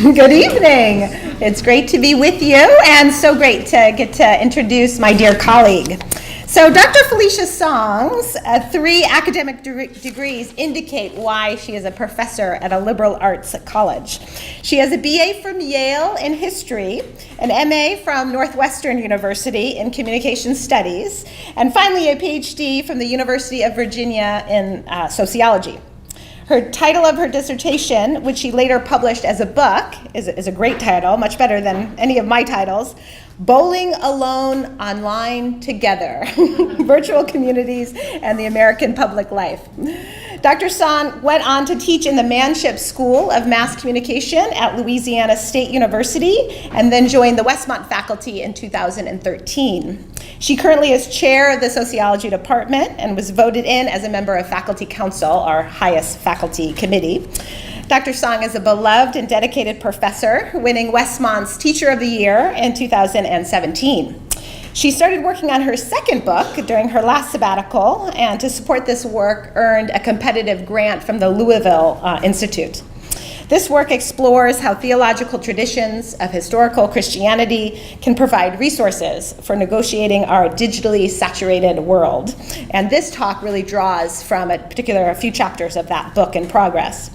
Good evening. It's great to be with you, and so great to get to introduce my dear colleague. So Dr. Felicia Song's 3 academic degrees indicate why she is a professor at a liberal arts college. She has a BA from Yale in history, an MA from Northwestern University in communication studies, and finally a PhD from the University of Virginia in sociology. Her title of her dissertation, which she later published as a book, is a great title, much better than any of my titles, Bowling Alone Online Together, Virtual Communities and the American Public Life. Dr. Song went on to teach in the Manship School of Mass Communication at Louisiana State University and then joined the Westmont faculty in 2013. She currently is chair of the sociology department and was voted in as a member of Faculty Council, our highest faculty committee. Dr. Song is a beloved and dedicated professor, winning Westmont's Teacher of the Year in 2017. She started working on her second book during her last sabbatical, and to support this work, earned a competitive grant from the Louisville Institute. This work explores how theological traditions of historical Christianity can provide resources for negotiating our digitally saturated world. And this talk really draws from a few chapters of that book in progress.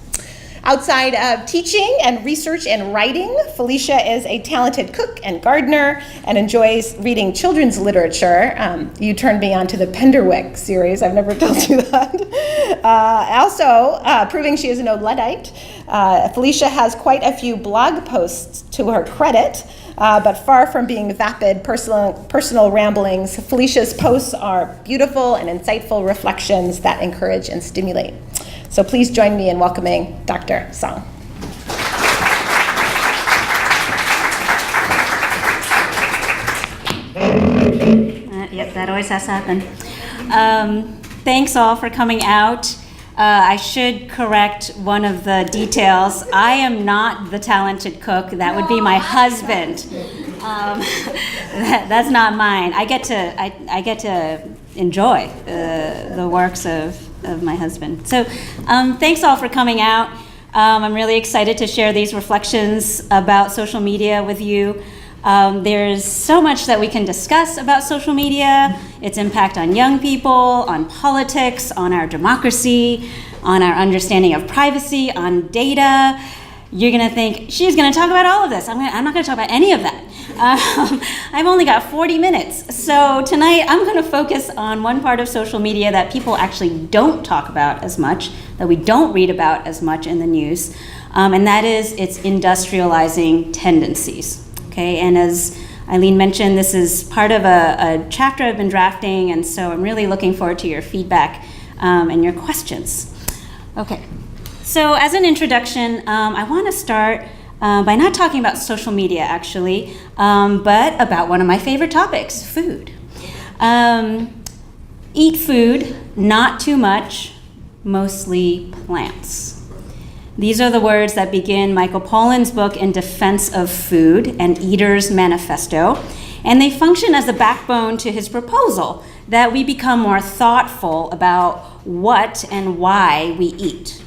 Outside of teaching and research and writing, Felicia is a talented cook and gardener and enjoys reading children's literature. You turned me on to the Penderwick series. I've never told you that. Also, proving she is no Luddite, Felicia has quite a few blog posts to her credit, but far from being vapid personal ramblings, Felicia's posts are beautiful and insightful reflections that encourage and stimulate. So please join me in welcoming Dr. Song. Yep, that always has to happen. Thanks all for coming out. I should correct one of the details. I am not the talented cook. That would be my husband. That's not mine. I get to enjoy the works of my husband. So thanks all for coming out. I'm really excited to share these reflections about social media with you. There's so much that we can discuss about social media, its impact on young people, on politics, on our democracy, on our understanding of privacy, on data. You're gonna think, she's gonna talk about all of this. I'm not gonna talk about any of that. I've only got 40 minutes. So tonight I'm gonna focus on one part of social media that people actually don't talk about as much, that we don't read about as much in the news, and that is its industrializing tendencies. Okay, and as Eileen mentioned, this is part of a chapter I've been drafting, and so I'm really looking forward to your feedback and your questions. Okay, so as an introduction, I want to start by not talking about social media, actually, but about one of my favorite topics, food. Eat food, not too much, mostly plants. These are the words that begin Michael Pollan's book In Defense of Food, An Eater's Manifesto, and they function as the backbone to his proposal that we become more thoughtful about what and why we eat.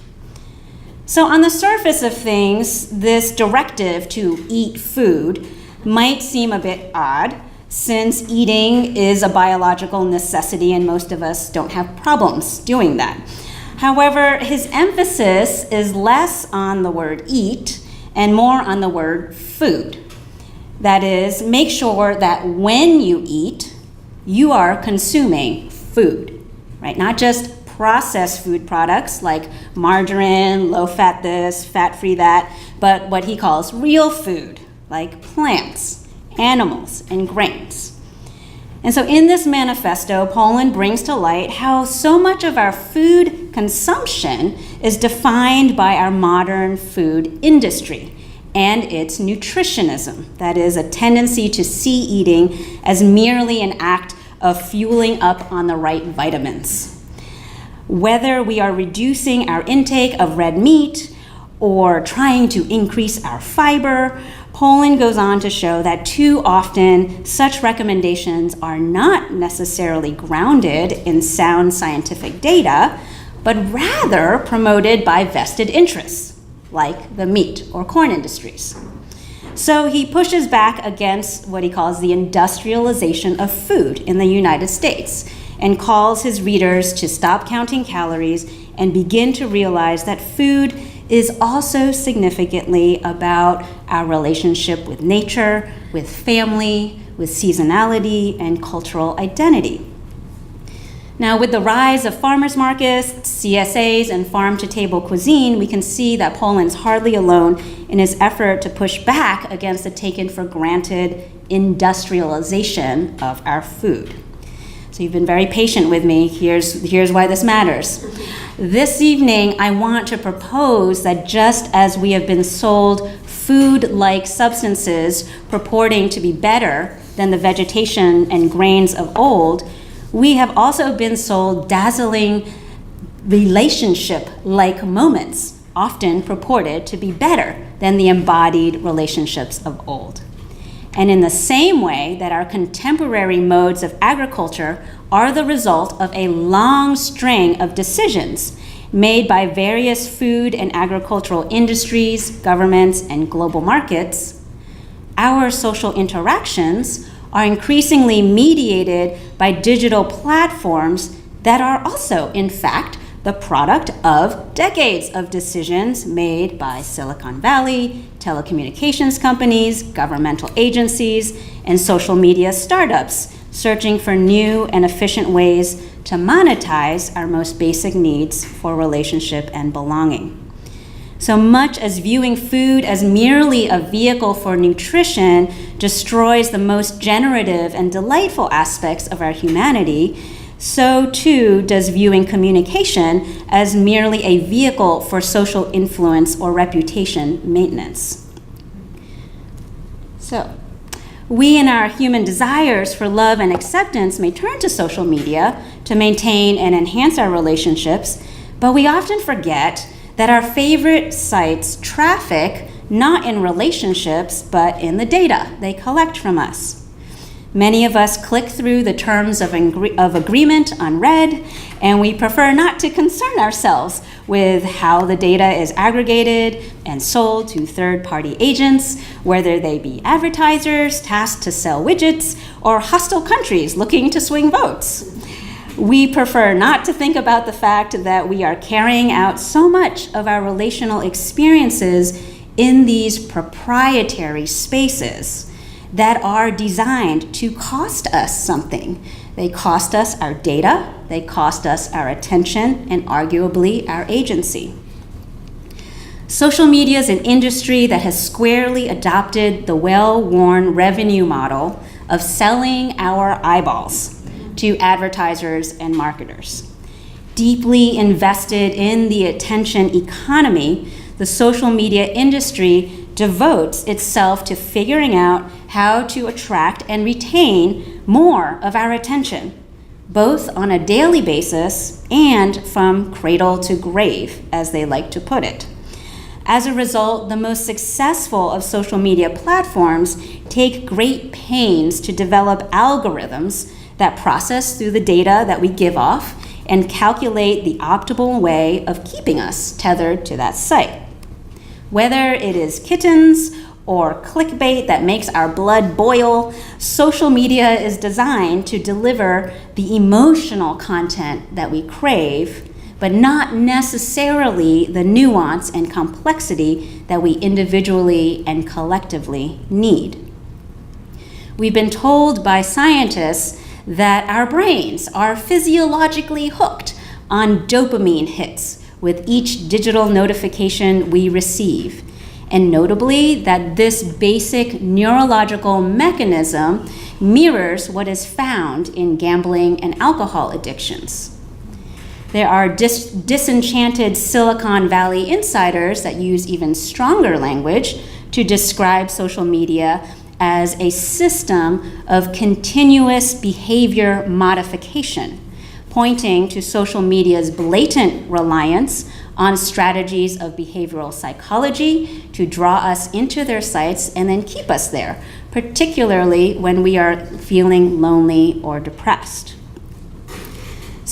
So on the surface of things, this directive to eat food might seem a bit odd, since eating is a biological necessity and most of us don't have problems doing that. However, his emphasis is less on the word eat and more on the word food. That is, make sure that when you eat, you are consuming food, right? Not just processed food products like margarine, low-fat this, fat-free that, but what he calls real food, like plants, animals, and grains. And so in this manifesto, Pollan brings to light how so much of our food consumption is defined by our modern food industry and its nutritionism. That is, a tendency to see eating as merely an act of fueling up on the right vitamins. Whether we are reducing our intake of red meat or trying to increase our fiber, Pollan goes on to show that too often such recommendations are not necessarily grounded in sound scientific data, but rather promoted by vested interests, like the meat or corn industries. So he pushes back against what he calls the industrialization of food in the United States and calls his readers to stop counting calories and begin to realize that food is also significantly about our relationship with nature, with family, with seasonality, and cultural identity. Now, with the rise of farmers markets, CSAs, and farm-to-table cuisine, we can see that Poland's hardly alone in his effort to push back against the taken-for-granted industrialization of our food. So you've been very patient with me. Here's why this matters. This evening, I want to propose that just as we have been sold food-like substances purporting to be better than the vegetation and grains of old, we have also been sold dazzling relationship-like moments, often purported to be better than the embodied relationships of old. And in the same way that our contemporary modes of agriculture are the result of a long string of decisions made by various food and agricultural industries, governments, and global markets, our social interactions are increasingly mediated by digital platforms that are also, in fact, the product of decades of decisions made by Silicon Valley, telecommunications companies, governmental agencies, and social media startups searching for new and efficient ways to monetize our most basic needs for relationship and belonging. So much as viewing food as merely a vehicle for nutrition destroys the most generative and delightful aspects of our humanity, so too does viewing communication as merely a vehicle for social influence or reputation maintenance. So, we in our human desires for love and acceptance may turn to social media to maintain and enhance our relationships, but we often forget that our favorite sites traffic not in relationships, but in the data they collect from us. Many of us click through the terms of agreement unread, and we prefer not to concern ourselves with how the data is aggregated and sold to third-party agents, whether they be advertisers tasked to sell widgets or hostile countries looking to swing votes. We prefer not to think about the fact that we are carrying out so much of our relational experiences in these proprietary spaces that are designed to cost us something. They cost us our data, they cost us our attention, and arguably our agency. Social media is an industry that has squarely adopted the well-worn revenue model of selling our eyeballs to advertisers and marketers. Deeply invested in the attention economy, the social media industry devotes itself to figuring out how to attract and retain more of our attention, both on a daily basis and from cradle to grave, as they like to put it. As a result, the most successful of social media platforms take great pains to develop algorithms that process through the data that we give off and calculate the optimal way of keeping us tethered to that site. Whether it is kittens or clickbait that makes our blood boil, social media is designed to deliver the emotional content that we crave, but not necessarily the nuance and complexity that we individually and collectively need. We've been told by scientists that our brains are physiologically hooked on dopamine hits with each digital notification we receive, and notably that this basic neurological mechanism mirrors what is found in gambling and alcohol addictions. There are disenchanted Silicon Valley insiders that use even stronger language to describe social media as a system of continuous behavior modification, pointing to social media's blatant reliance on strategies of behavioral psychology to draw us into their sites and then keep us there, particularly when we are feeling lonely or depressed.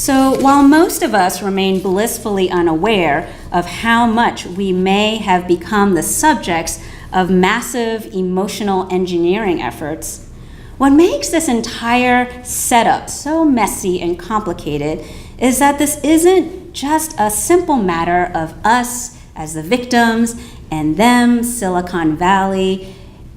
So while most of us remain blissfully unaware of how much we may have become the subjects of massive emotional engineering efforts, what makes this entire setup so messy and complicated is that this isn't just a simple matter of us as the victims and them, Silicon Valley,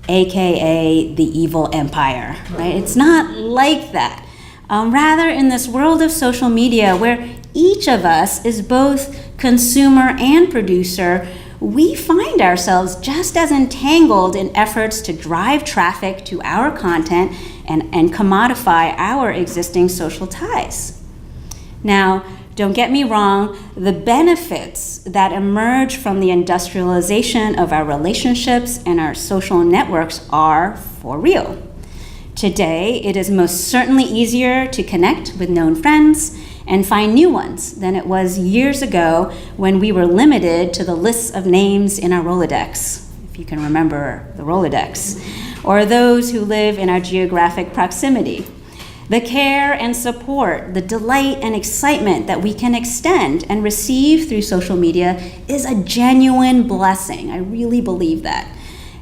AKA the evil empire, right? It's not like that. Rather, in this world of social media where each of us is both consumer and producer, we find ourselves just as entangled in efforts to drive traffic to our content and commodify our existing social ties. Now, don't get me wrong, the benefits that emerge from the industrialization of our relationships and our social networks are for real. Today, it is most certainly easier to connect with known friends and find new ones than it was years ago when we were limited to the lists of names in our Rolodex, if you can remember the Rolodex, or those who live in our geographic proximity. The care and support, the delight and excitement that we can extend and receive through social media is a genuine blessing. I really believe that.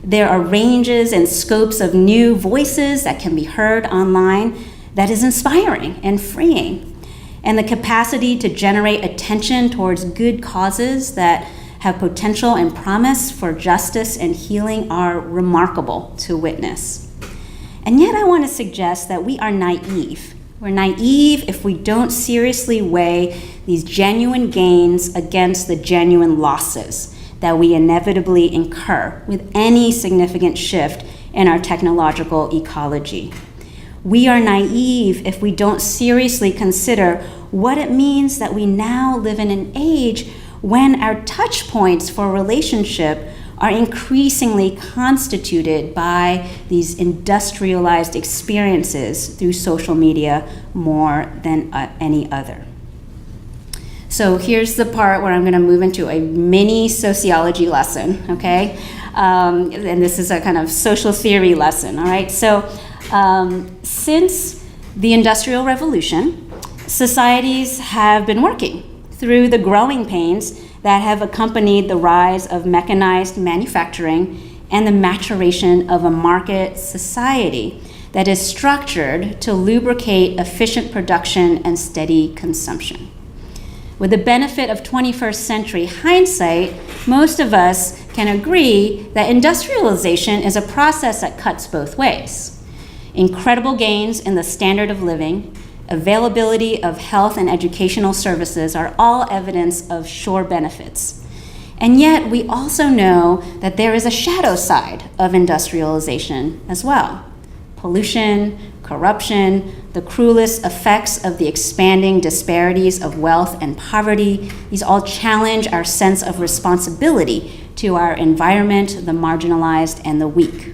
There are ranges and scopes of new voices that can be heard online that is inspiring and freeing. And the capacity to generate attention towards good causes that have potential and promise for justice and healing are remarkable to witness. And yet I want to suggest that we are naive. We're naive if we don't seriously weigh these genuine gains against the genuine losses that we inevitably incur with any significant shift in our technological ecology. We are naive if we don't seriously consider what it means that we now live in an age when our touch points for relationship are increasingly constituted by these industrialized experiences through social media more than any other. So here's the part where I'm going to move into a mini sociology lesson, okay? And this is a kind of social theory lesson, all right? So since the Industrial Revolution, societies have been working through the growing pains that have accompanied the rise of mechanized manufacturing and the maturation of a market society that is structured to lubricate efficient production and steady consumption. With the benefit of 21st century hindsight, most of us can agree that industrialization is a process that cuts both ways. Incredible gains in the standard of living, availability of health and educational services are all evidence of sure benefits. And yet, we also know that there is a shadow side of industrialization as well. Pollution, corruption, the cruelest effects of the expanding disparities of wealth and poverty, these all challenge our sense of responsibility to our environment, the marginalized, and the weak.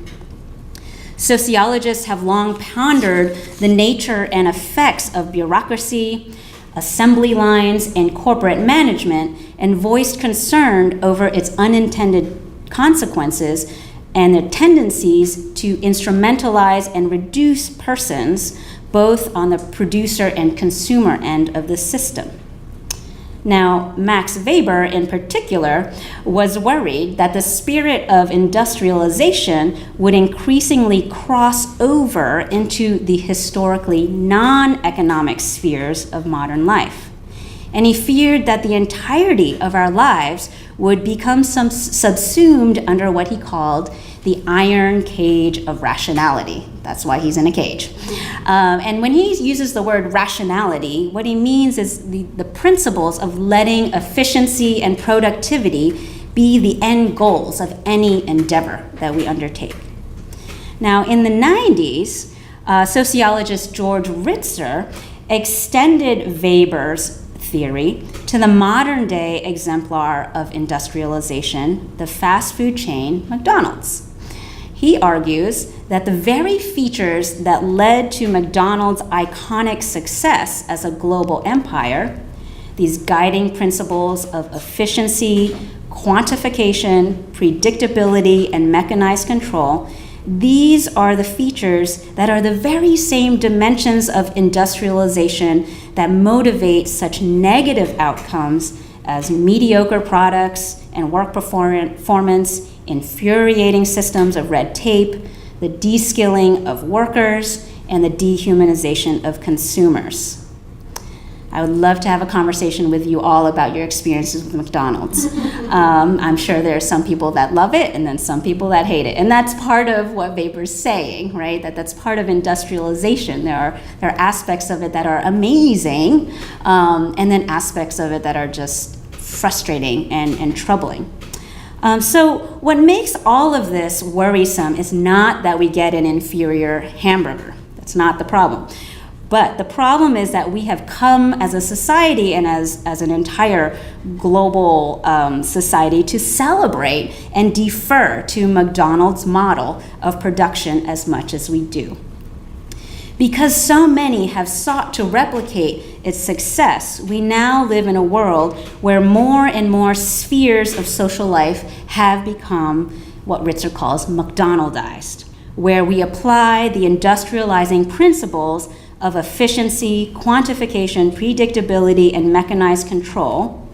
Sociologists have long pondered the nature and effects of bureaucracy, assembly lines, and corporate management, and voiced concern over its unintended consequences and their tendencies to instrumentalize and reduce persons, both on the producer and consumer end of the system. Now, Max Weber in particular was worried that the spirit of industrialization would increasingly cross over into the historically non-economic spheres of modern life. And he feared that the entirety of our lives would become subsumed under what he called the iron cage of rationality. That's why he's in a cage. And when he uses the word rationality, what he means is the principles of letting efficiency and productivity be the end goals of any endeavor that we undertake. Now, in the 90s, sociologist George Ritzer extended Weber's theory to the modern day exemplar of industrialization, the fast food chain McDonald's. He argues that the very features that led to McDonald's iconic success as a global empire, these guiding principles of efficiency, quantification, predictability, and mechanized control, These are the features that are the very same dimensions of industrialization that motivate such negative outcomes as mediocre products and work performance, infuriating systems of red tape, the de-skilling of workers, and the dehumanization of consumers. I would love to have a conversation with you all about your experiences with McDonald's. I'm sure there are some people that love it and then some people that hate it. And that's part of what Weber's saying, right? That's part of industrialization. There are aspects of it that are amazing, and then aspects of it that are just frustrating and troubling. So what makes all of this worrisome is not that we get an inferior hamburger. That's not the problem. But the problem is that we have come as a society and as an entire global society to celebrate and defer to McDonald's model of production as much as we do. Because so many have sought to replicate its success, we now live in a world where more and more spheres of social life have become what Ritzer calls McDonaldized, where we apply the industrializing principles of efficiency, quantification, predictability, and mechanized control,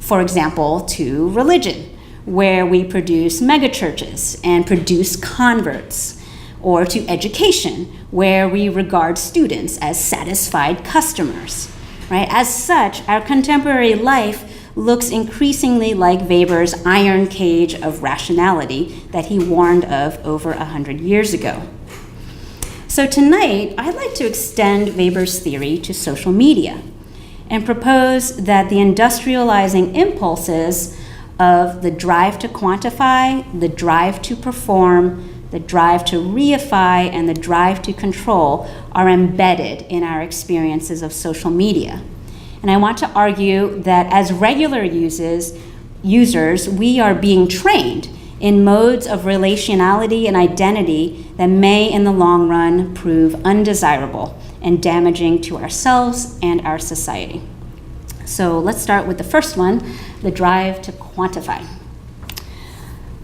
for example, to religion, where we produce megachurches and produce converts, or to education, where we regard students as satisfied customers, right? As such, our contemporary life looks increasingly like Weber's iron cage of rationality that he warned of over 100 years ago. So tonight, I'd like to extend Weber's theory to social media and propose that the industrializing impulses of the drive to quantify, the drive to perform, the drive to reify, and the drive to control are embedded in our experiences of social media. And I want to argue that as regular users, we are being trained in modes of relationality and identity that may in the long run prove undesirable and damaging to ourselves and our society. So let's start with the first one, the drive to quantify.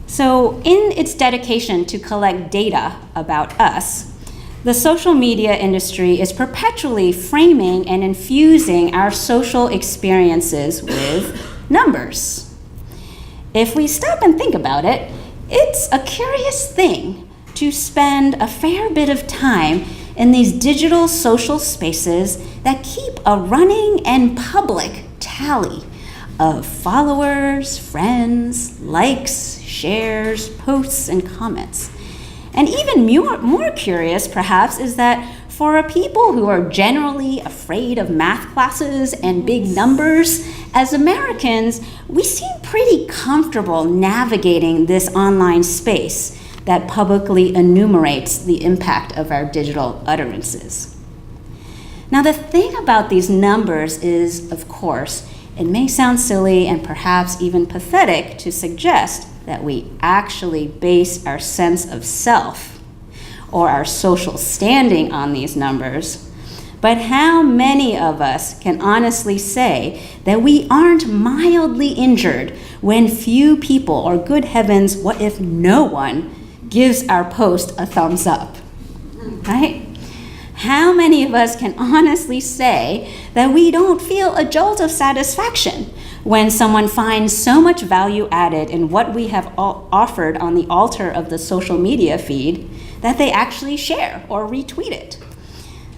So in its dedication to collect data about us, the social media industry is perpetually framing and infusing our social experiences with numbers. If we stop and think about it, it's a curious thing to spend a fair bit of time in these digital social spaces that keep a running and public tally of followers, friends, likes, shares, posts, and comments. And even more curious, perhaps, is that for people who are generally afraid of math classes and big numbers, as Americans, we seem pretty comfortable navigating this online space that publicly enumerates the impact of our digital utterances. Now, the thing about these numbers is, of course, it may sound silly and perhaps even pathetic to suggest that we actually base our sense of self or our social standing on these numbers. But how many of us can honestly say that we aren't mildly injured when few people, or good heavens, what if no one, gives our post a thumbs up, right? How many of us can honestly say that we don't feel a jolt of satisfaction when someone finds so much value added in what we have offered on the altar of the social media feed that they actually share or retweet it?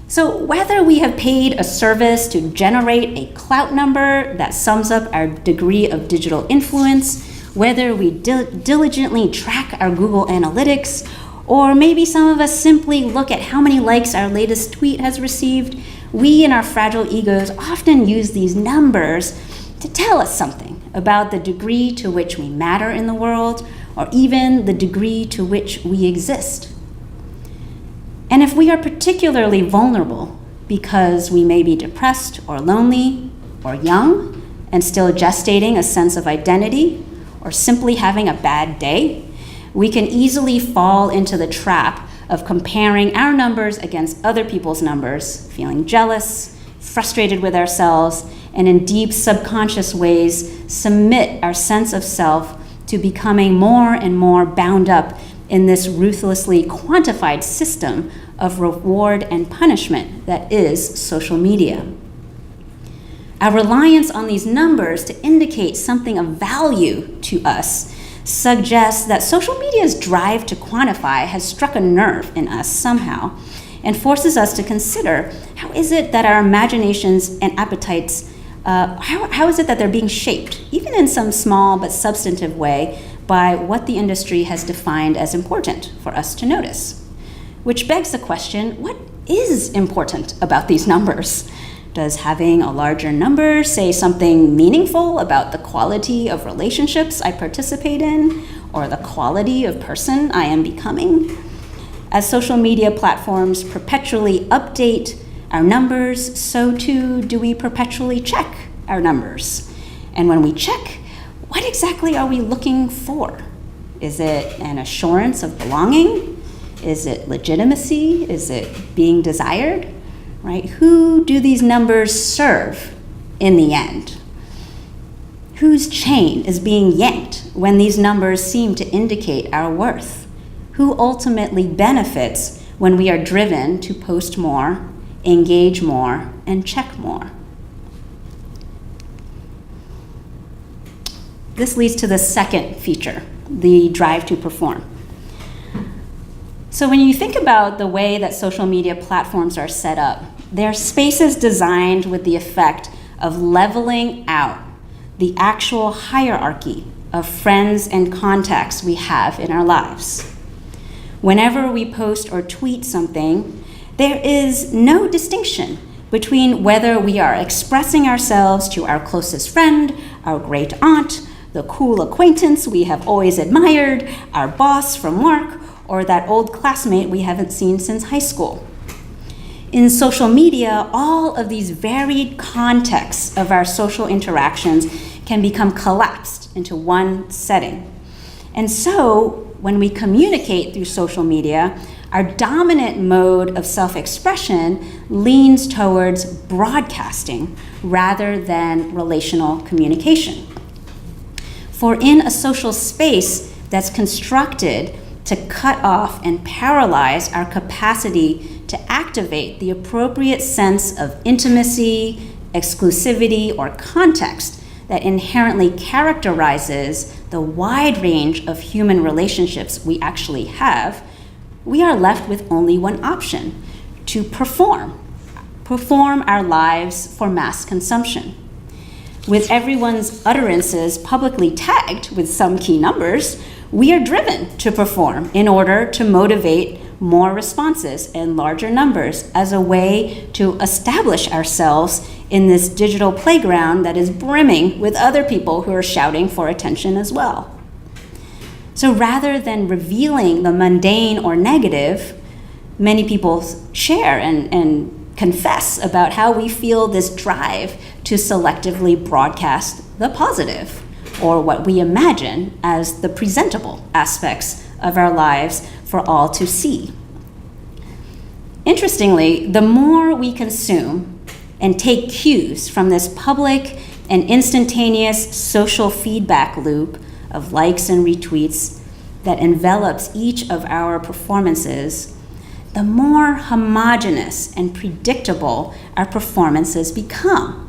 So whether we have paid a service to generate a clout number that sums up our degree of digital influence, whether we diligently track our Google Analytics, or maybe some of us simply look at how many likes our latest tweet has received, we in our fragile egos often use these numbers to tell us something about the degree to which we matter in the world, or even the degree to which we exist. And if we are particularly vulnerable because we may be depressed or lonely or young and still gestating a sense of identity, or simply having a bad day, we can easily fall into the trap of comparing our numbers against other people's numbers, feeling jealous, frustrated with ourselves, and in deep subconscious ways submit our sense of self to becoming more and more bound up in this ruthlessly quantified system of reward and punishment that is social media. Our reliance on these numbers to indicate something of value to us suggests that social media's drive to quantify has struck a nerve in us somehow and forces us to consider how is it that our imaginations and appetites, how is it that they're being shaped, even in some small but substantive way, by what the industry has defined as important for us to notice. Which begs the question, what is important about these numbers? Does having a larger number say something meaningful about the quality of relationships I participate in, or the quality of person I am becoming? As social media platforms perpetually update our numbers, so too do we perpetually check our numbers. And when we check, what exactly are we looking for? Is it an assurance of belonging? Is it legitimacy? Is it being desired? Right? Who do these numbers serve in the end? Whose chain is being yanked when these numbers seem to indicate our worth? Who ultimately benefits when we are driven to post more, engage more, and check more? This leads to the second feature, the drive to perform. So when you think about the way that social media platforms are set up, they're spaces designed with the effect of leveling out the actual hierarchy of friends and contacts we have in our lives. Whenever we post or tweet something, there is no distinction between whether we are expressing ourselves to our closest friend, our great aunt, the cool acquaintance we have always admired, our boss from work, or that old classmate we haven't seen since high school. In social media, all of these varied contexts of our social interactions can become collapsed into one setting. And so, when we communicate through social media, our dominant mode of self-expression leans towards broadcasting rather than relational communication. For in a social space that's constructed to cut off and paralyze our capacity to activate the appropriate sense of intimacy, exclusivity, or context that inherently characterizes the wide range of human relationships we actually have, we are left with only one option: to perform our lives for mass consumption. With everyone's utterances publicly tagged with some key numbers, we are driven to perform in order to motivate more responses and larger numbers as a way to establish ourselves in this digital playground that is brimming with other people who are shouting for attention as well. So rather than revealing the mundane or negative, many people share and confess about how we feel this drive to selectively broadcast the positive, or what we imagine as the presentable aspects of our lives for all to see. Interestingly, the more we consume and take cues from this public and instantaneous social feedback loop of likes and retweets that envelops each of our performances, the more homogeneous and predictable our performances become.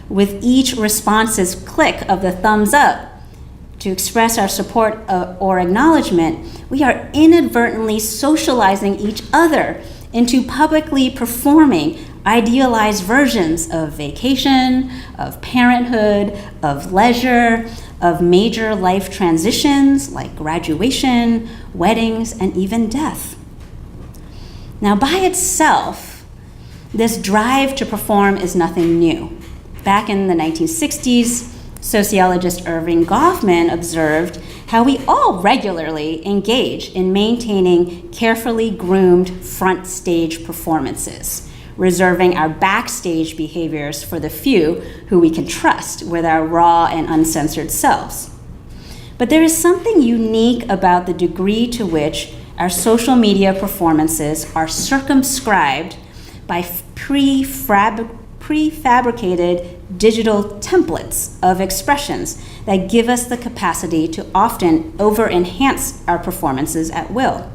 With each response's click of the thumbs up to express our support or acknowledgement, we are inadvertently socializing each other into publicly performing idealized versions of vacation, of parenthood, of leisure, of major life transitions like graduation, weddings, and even death. Now, by itself, this drive to perform is nothing new. Back in the 1960s, sociologist Irving Goffman observed how we all regularly engage in maintaining carefully groomed front stage performances, reserving our backstage behaviors for the few who we can trust with our raw and uncensored selves. But there is something unique about the degree to which our social media performances are circumscribed by prefabricated digital templates of expressions that give us the capacity to often over-enhance our performances at will.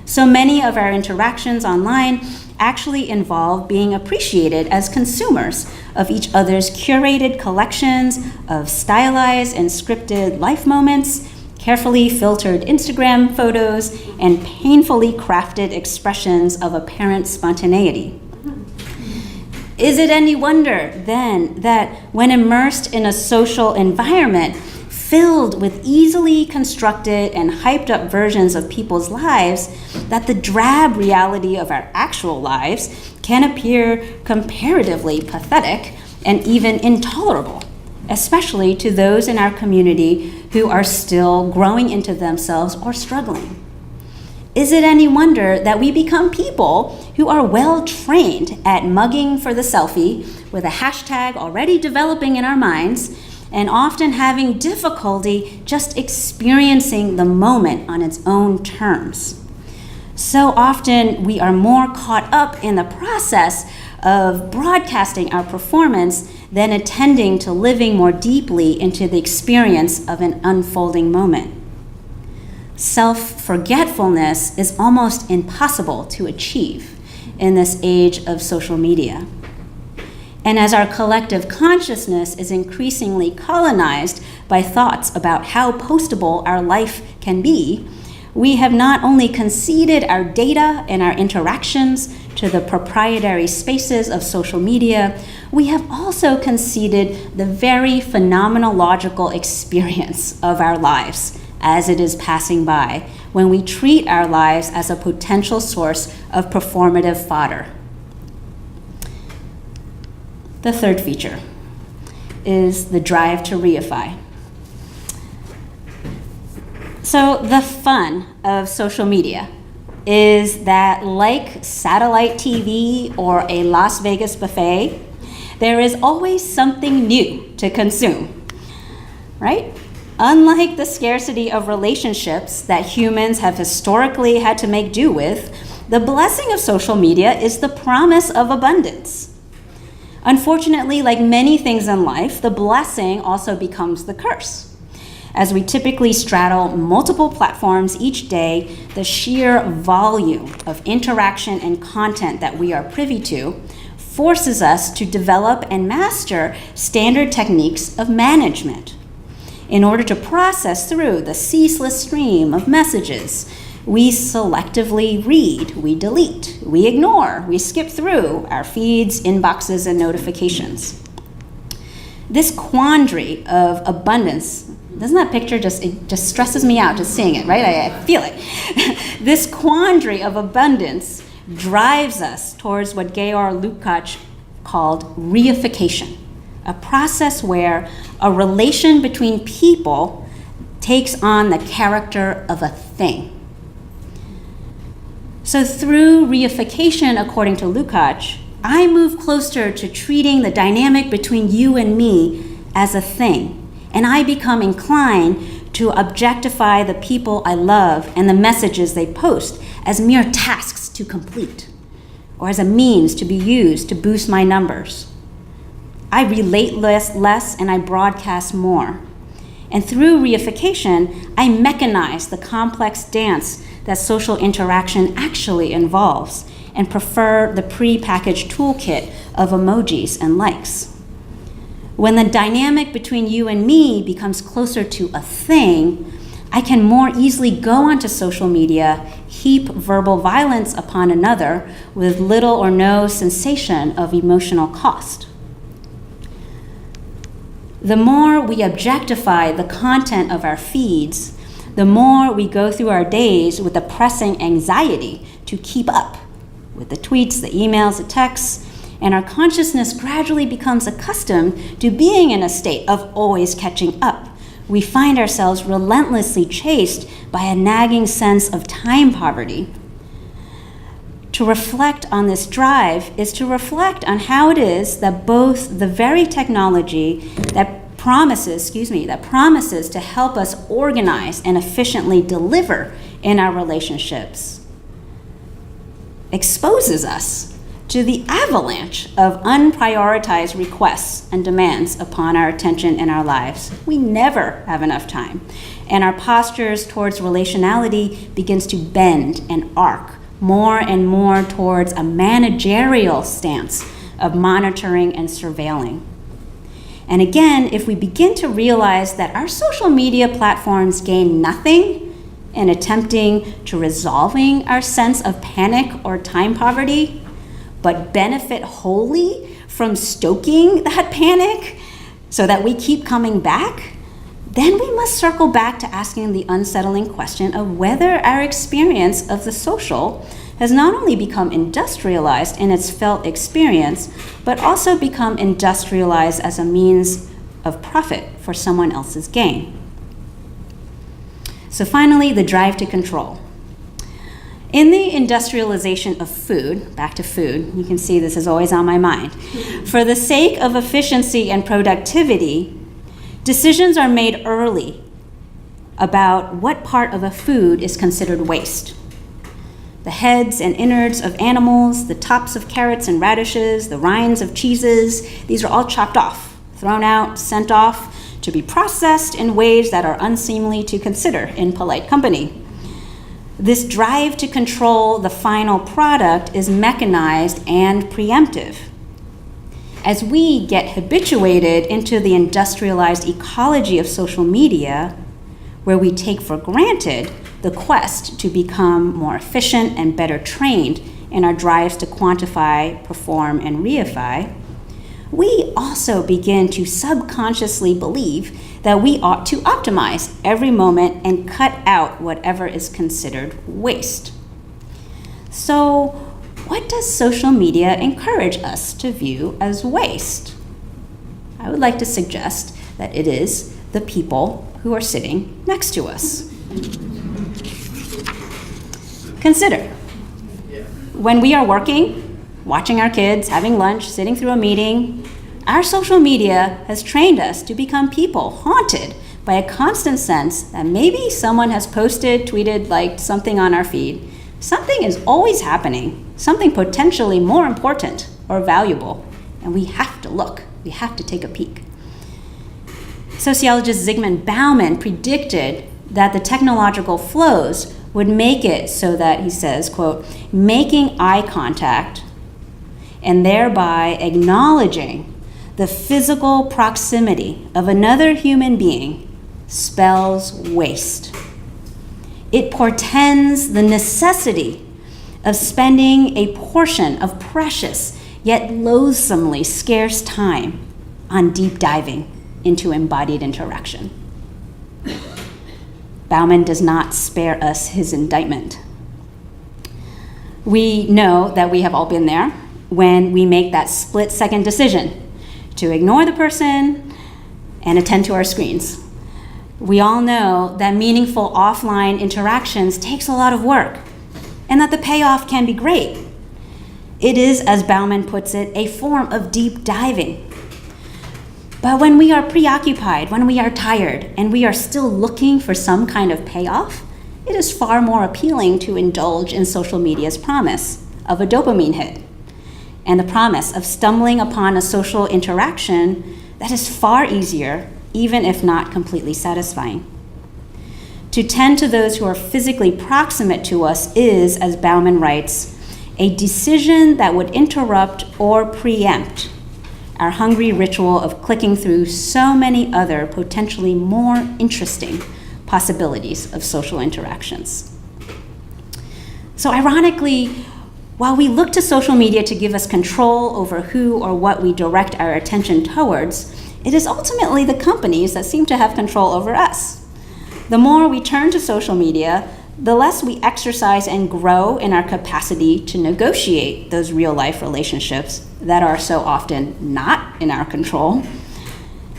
So many of our interactions online actually involve being appreciated as consumers of each other's curated collections of stylized and scripted life moments, carefully filtered Instagram photos, and painfully crafted expressions of apparent spontaneity. Is it any wonder, then, that when immersed in a social environment filled with easily constructed and hyped up versions of people's lives, that the drab reality of our actual lives can appear comparatively pathetic and even intolerable, especially to those in our community who are still growing into themselves or struggling? Is it any wonder that we become people who are well trained at mugging for the selfie with a hashtag already developing in our minds, and often having difficulty just experiencing the moment on its own terms? So often we are more caught up in the process of broadcasting our performance than attending to living more deeply into the experience of an unfolding moment. Self-forgetfulness is almost impossible to achieve in this age of social media. And as our collective consciousness is increasingly colonized by thoughts about how postable our life can be, we have not only conceded our data and our interactions to the proprietary spaces of social media, we have also conceded the very phenomenological experience of our lives as it is passing by, when we treat our lives as a potential source of performative fodder. The third feature is the drive to reify. So the fun of social media is that, like satellite TV or a Las Vegas buffet, there is always something new to consume, right? Unlike the scarcity of relationships that humans have historically had to make do with, the blessing of social media is the promise of abundance. Unfortunately, like many things in life, the blessing also becomes the curse. As we typically straddle multiple platforms each day, the sheer volume of interaction and content that we are privy to forces us to develop and master standard techniques of management. In order to process through the ceaseless stream of messages, we selectively read, we delete, we ignore, we skip through our feeds, inboxes, and notifications. This quandary of abundance, doesn't that picture it just stresses me out just seeing it, right? I feel it. This quandary of abundance drives us towards what Georg Lukács called reification, a process where a relation between people takes on the character of a thing. So through reification, according to Lukács, I move closer to treating the dynamic between you and me as a thing, and I become inclined to objectify the people I love and the messages they post as mere tasks to complete, or as a means to be used to boost my numbers. I relate less and I broadcast more. And through reification, I mechanize the complex dance that social interaction actually involves and prefer the pre-packaged toolkit of emojis and likes. When the dynamic between you and me becomes closer to a thing, I can more easily go onto social media, heap verbal violence upon another with little or no sensation of emotional cost. The more we objectify the content of our feeds, the more we go through our days with a pressing anxiety to keep up with the tweets, the emails, the texts, and our consciousness gradually becomes accustomed to being in a state of always catching up. We find ourselves relentlessly chased by a nagging sense of time poverty. To reflect on this drive is to reflect on how it is that both the very technology that promises to help us organize and efficiently deliver in our relationships exposes us to the avalanche of unprioritized requests and demands upon our attention in our lives. We never have enough time, and our postures towards relationality begins to bend and arc more and more towards a managerial stance of monitoring and surveilling. And again, if we begin to realize that our social media platforms gain nothing in attempting to resolving our sense of panic or time poverty, but benefit wholly from stoking that panic so that we keep coming back, then we must circle back to asking the unsettling question of whether our experience of the social has not only become industrialized in its felt experience, but also become industrialized as a means of profit for someone else's gain. So finally, the drive to control. In the industrialization of food, back to food, you can see this is always on my mind. For the sake of efficiency and productivity, decisions are made early about what part of a food is considered waste. The heads and innards of animals, the tops of carrots and radishes, the rinds of cheeses, these are all chopped off, thrown out, sent off to be processed in ways that are unseemly to consider in polite company. This drive to control the final product is mechanized and preemptive. As we get habituated into the industrialized ecology of social media, where we take for granted the quest to become more efficient and better trained in our drives to quantify, perform, and reify, we also begin to subconsciously believe that we ought to optimize every moment and cut out whatever is considered waste. So, what does social media encourage us to view as waste? I would like to suggest that it is the people who are sitting next to us. Consider, when we are working, watching our kids, having lunch, sitting through a meeting, our social media has trained us to become people haunted by a constant sense that maybe someone has posted, tweeted, liked something on our feed. Something is always happening, something potentially more important or valuable, and we have to look, we have to take a peek. Sociologist Zygmunt Bauman predicted that the technological flows would make it so that, he says, quote, making eye contact and thereby acknowledging the physical proximity of another human being spells waste. It portends the necessity of spending a portion of precious yet loathsomely scarce time on deep diving into embodied interaction. Bauman does not spare us his indictment. We know that we have all been there when we make that split-second decision to ignore the person and attend to our screens. We all know that meaningful offline interactions takes a lot of work and that the payoff can be great. It is, as Bauman puts it, a form of deep diving. But when we are preoccupied, when we are tired, and we are still looking for some kind of payoff, it is far more appealing to indulge in social media's promise of a dopamine hit and the promise of stumbling upon a social interaction that is far easier, even if not completely satisfying. To tend to those who are physically proximate to us is, as Bauman writes, a decision that would interrupt or preempt our hungry ritual of clicking through so many other potentially more interesting possibilities of social interactions. So ironically, while we look to social media to give us control over who or what we direct our attention towards, it is ultimately the companies that seem to have control over us. The more we turn to social media, the less we exercise and grow in our capacity to negotiate those real-life relationships that are so often not in our control.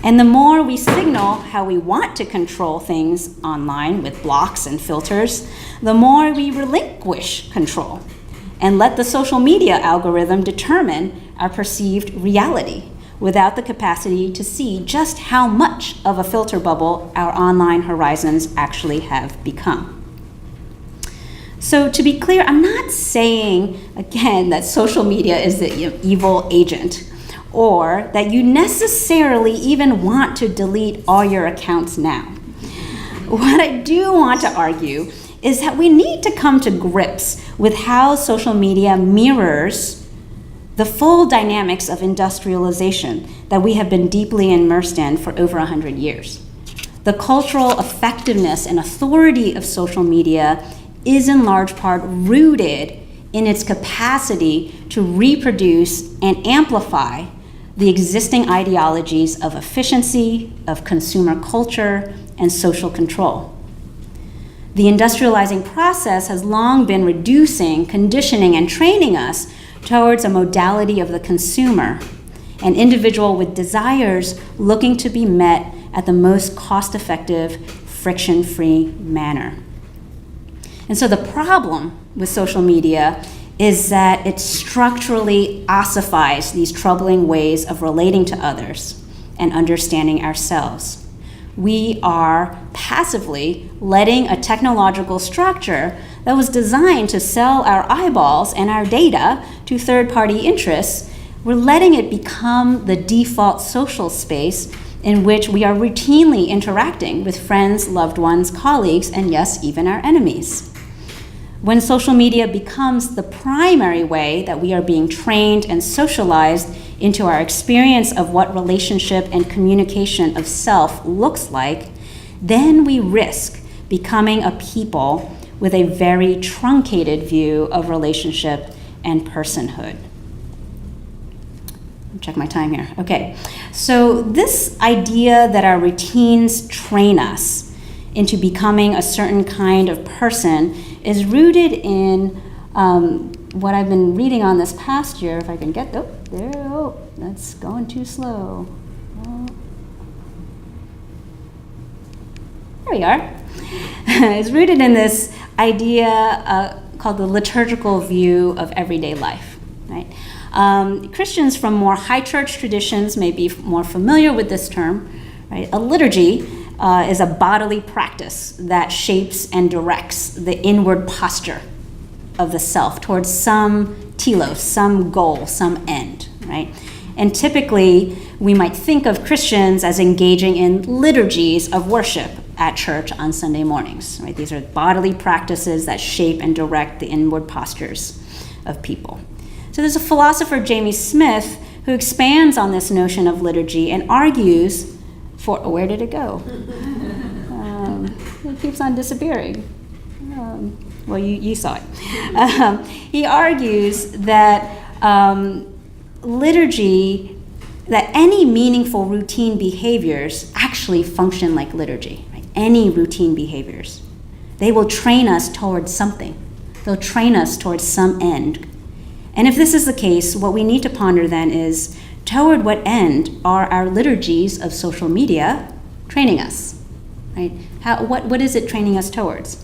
And the more we signal how we want to control things online with blocks and filters, the more we relinquish control and let the social media algorithm determine our perceived reality without the capacity to see just how much of a filter bubble our online horizons actually have become. So to be clear, I'm not saying, again, that social media is the evil agent, or that you necessarily even want to delete all your accounts now. What I do want to argue is that we need to come to grips with how social media mirrors the full dynamics of industrialization that we have been deeply immersed in for over 100 years. The cultural effectiveness and authority of social media is in large part rooted in its capacity to reproduce and amplify the existing ideologies of efficiency, of consumer culture, and social control. The industrializing process has long been reducing, conditioning, and training us towards a modality of the consumer, an individual with desires looking to be met at the most cost-effective, friction-free manner. And so the problem with social media is that it structurally ossifies these troubling ways of relating to others and understanding ourselves. We are passively letting a technological structure that was designed to sell our eyeballs and our data to third-party interests, we're letting it become the default social space in which we are routinely interacting with friends, loved ones, colleagues, and yes, even our enemies. When social media becomes the primary way that we are being trained and socialized into our experience of what relationship and communication of self looks like, then we risk becoming a people with a very truncated view of relationship and personhood. Check my time here. Okay, so this idea that our routines train us into becoming a certain kind of person is rooted in what I've been reading on this past year. If I can get, that's going too slow. There we are. It's rooted in this idea called the liturgical view of everyday life, right? Christians from more high church traditions may be more familiar with this term, right? A liturgy is a bodily practice that shapes and directs the inward posture of the self towards some telos, some goal, some end, right? And typically, we might think of Christians as engaging in liturgies of worship at church on Sunday mornings, right? These are bodily practices that shape and direct the inward postures of people. So there's a philosopher, Jamie Smith, who expands on this notion of liturgy and argues for, where did it go? It keeps on disappearing. Well, you saw it. He argues that liturgy, that any meaningful routine behaviors actually function like liturgy, right? Any routine behaviors. They will train us towards something. They'll train us towards some end. And if this is the case, what we need to ponder then is, toward what end are our liturgies of social media training us, right? What is it training us towards?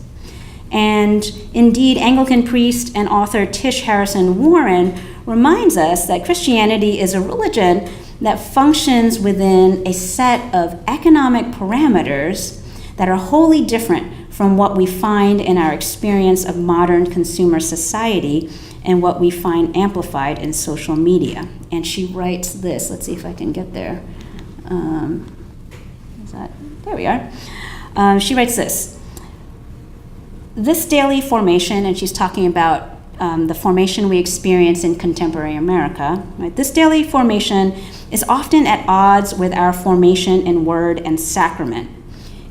And indeed, Anglican priest and author Tish Harrison Warren reminds us that Christianity is a religion that functions within a set of economic parameters that are wholly different from what we find in our experience of modern consumer society and what we find amplified in social media. And she writes this. Let's see if I can get there. There we are. She writes this. This daily formation, and she's talking about the formation we experience in contemporary America, right? This daily formation is often at odds with our formation in word and sacrament.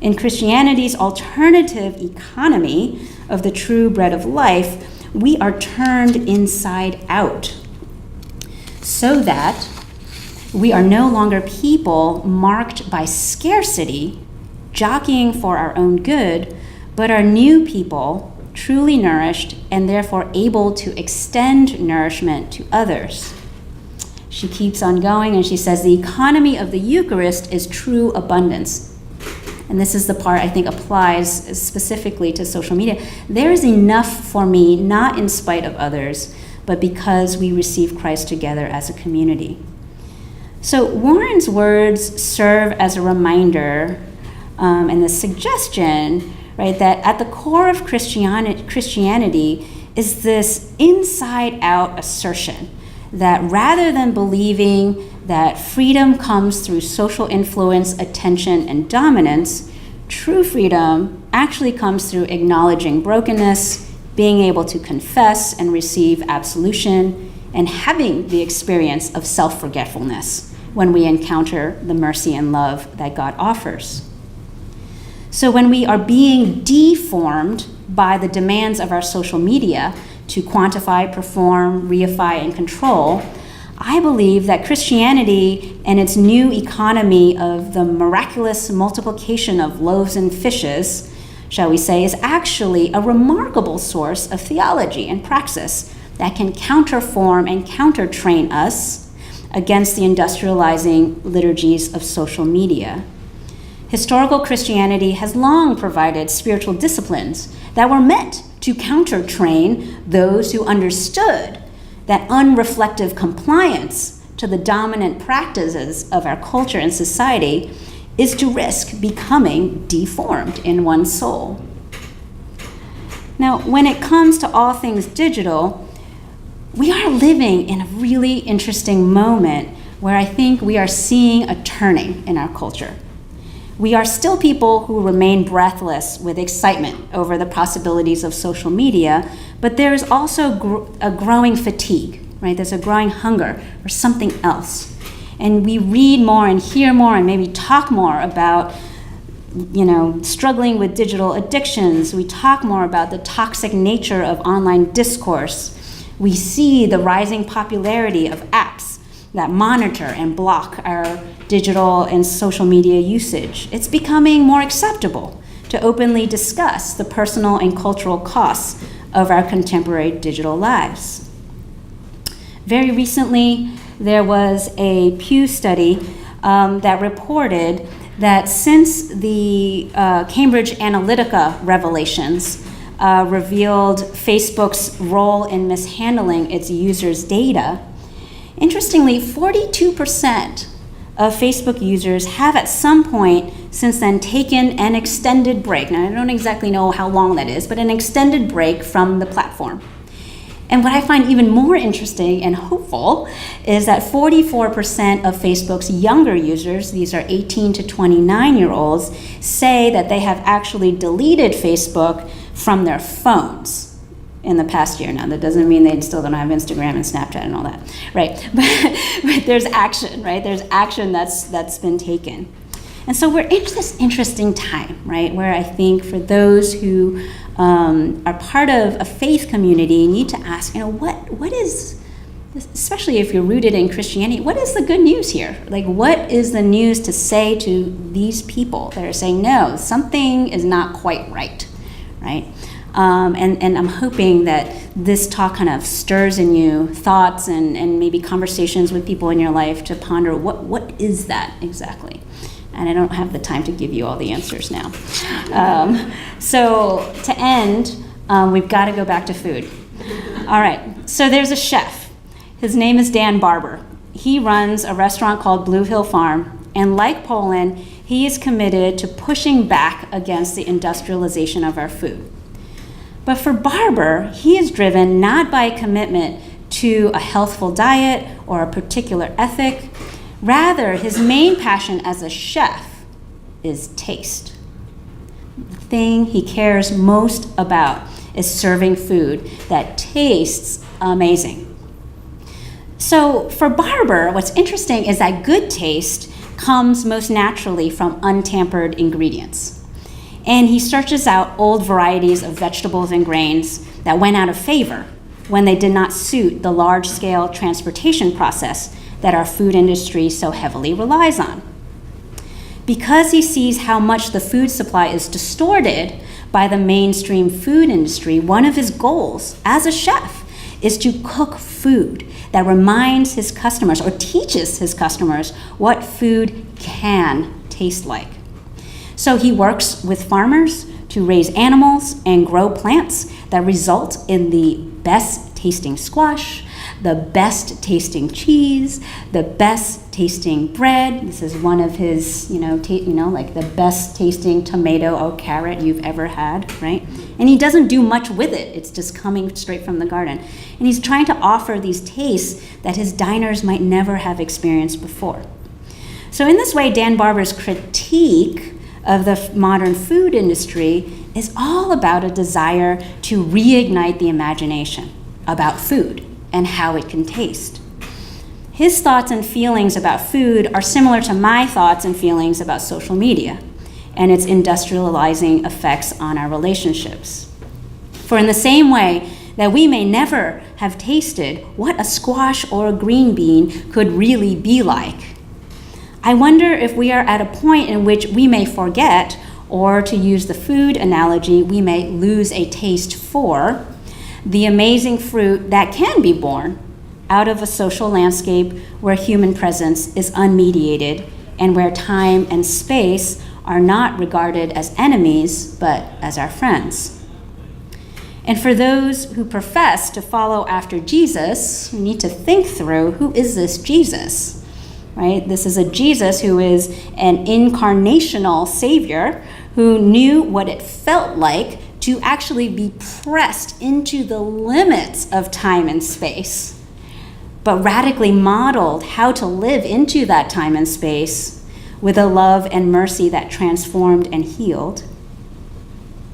In Christianity's alternative economy of the true bread of life, we are turned inside out so that we are no longer people marked by scarcity, jockeying for our own good, but are new people, truly nourished, and therefore able to extend nourishment to others. She keeps on going and she says, the economy of the Eucharist is true abundance. And this is the part I think applies specifically to social media. There is enough for me, not in spite of others, but because we receive Christ together as a community. So Warren's words serve as a reminder and the suggestion, right? That at the core of Christianity is this inside-out assertion that rather than believing that freedom comes through social influence, attention, and dominance, true freedom actually comes through acknowledging brokenness, being able to confess and receive absolution, and having the experience of self-forgetfulness when we encounter the mercy and love that God offers. So when we are being deformed by the demands of our social media to quantify, perform, reify, and control, I believe that Christianity and its new economy of the miraculous multiplication of loaves and fishes, shall we say, is actually a remarkable source of theology and praxis that can counterform and countertrain us against the industrializing liturgies of social media. Historical Christianity has long provided spiritual disciplines that were meant to countertrain those who understood that unreflective compliance to the dominant practices of our culture and society is to risk becoming deformed in one's soul. Now, when it comes to all things digital, we are living in a really interesting moment where I think we are seeing a turning in our culture. We are still people who remain breathless with excitement over the possibilities of social media, but there's also a growing fatigue, right? There's a growing hunger for something else. And we read more and hear more and maybe talk more about, struggling with digital addictions. We talk more about the toxic nature of online discourse. We see the rising popularity of apps that monitor and block our digital and social media usage. It's becoming more acceptable to openly discuss the personal and cultural costs of our contemporary digital lives. Very recently, there was a Pew study that reported that since the Cambridge Analytica revelations revealed Facebook's role in mishandling its users' data, interestingly, 42% of Facebook users have at some point since then taken an extended break. Now, I don't exactly know how long that is, but an extended break from the platform. And what I find even more interesting and hopeful is that 44% of Facebook's younger users, these are 18 to 29-year-olds, say that they have actually deleted Facebook from their phones in the past year. Now, that doesn't mean they still don't have Instagram and Snapchat and all that, right? But there's action, right? There's action that's been taken. And so we're in this interesting time, right, where I think for those who are part of a faith community need to ask, what is, especially if you're rooted in Christianity, what is the good news here? Like, what is the news to say to these people that are saying, no, something is not quite right, right? And I'm hoping that this talk kind of stirs in you thoughts and maybe conversations with people in your life to ponder what is that exactly? And I don't have the time to give you all the answers now. So to end, we've got to go back to food. All right, so there's a chef. His name is Dan Barber. He runs a restaurant called Blue Hill Farm, and like Poland, he is committed to pushing back against the industrialization of our food. But for Barber, he is driven not by a commitment to a healthful diet or a particular ethic. Rather, his main passion as a chef is taste. The thing he cares most about is serving food that tastes amazing. So for Barber, what's interesting is that good taste comes most naturally from untampered ingredients. And he searches out old varieties of vegetables and grains that went out of favor when they did not suit the large-scale transportation process that our food industry so heavily relies on. Because he sees how much the food supply is distorted by the mainstream food industry, one of his goals as a chef is to cook food that reminds his customers or teaches his customers what food can taste like. So he works with farmers to raise animals and grow plants that result in the best tasting squash, the best tasting cheese, the best tasting bread. This is one of his, like the best tasting tomato or carrot you've ever had, right? And he doesn't do much with it. It's just coming straight from the garden. And he's trying to offer these tastes that his diners might never have experienced before. So in this way, Dan Barber's critique of the modern food industry is all about a desire to reignite the imagination about food and how it can taste. His thoughts and feelings about food are similar to my thoughts and feelings about social media and its industrializing effects on our relationships. For in the same way that we may never have tasted what a squash or a green bean could really be like, I wonder if we are at a point in which we may forget, or to use the food analogy, we may lose a taste for the amazing fruit that can be born out of a social landscape where human presence is unmediated and where time and space are not regarded as enemies, but as our friends. And for those who profess to follow after Jesus, we need to think through, who is this Jesus? Right? This is a Jesus who is an incarnational Savior who knew what it felt like to actually be pressed into the limits of time and space, but radically modeled how to live into that time and space with a love and mercy that transformed and healed.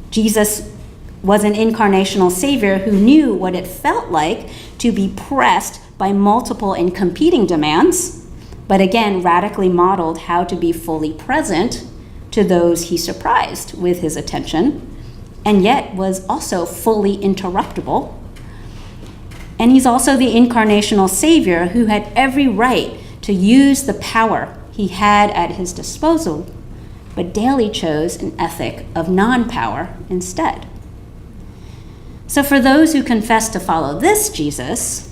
Jesus was an incarnational Savior who knew what it felt like to be pressed by multiple and competing demands, but again, radically modeled how to be fully present to those he surprised with his attention, and yet was also fully interruptible. And he's also the incarnational Savior who had every right to use the power he had at his disposal, but daily chose an ethic of non-power instead. So for those who confess to follow this Jesus,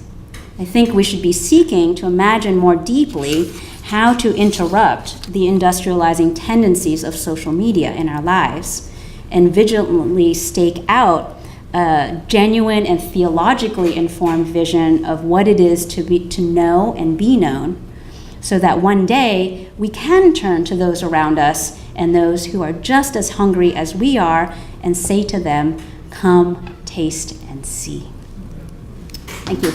I think we should be seeking to imagine more deeply how to interrupt the industrializing tendencies of social media in our lives and vigilantly stake out a genuine and theologically informed vision of what it is to know and be known, so that one day we can turn to those around us and those who are just as hungry as we are and say to them, "Come, taste, and see." Thank you.